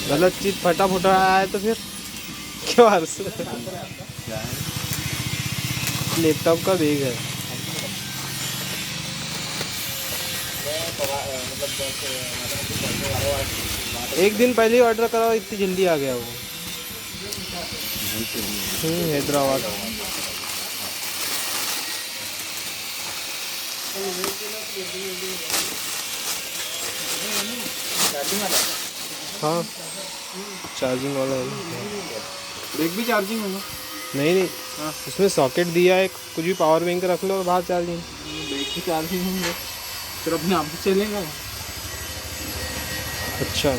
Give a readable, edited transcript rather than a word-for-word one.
गलत चीज फटा फुटा आया तो फिर क्यों हर्ष? लैपटॉप का बैग है। एक दिन पहले ही ऑर्डर करा, इतनी जल्दी आ गया वो। हैदराबाद। हाँ चार्जिंग वाला है। बैग भी चार्जिंग होगा? नहीं नहीं, हाँ उसमें सॉकेट दिया है, कुछ भी पावर बैंक रख लो और बाहर चार्जिंग। बैग की चार्जिंग होंगे फिर अपने आप से चलेगा। अच्छा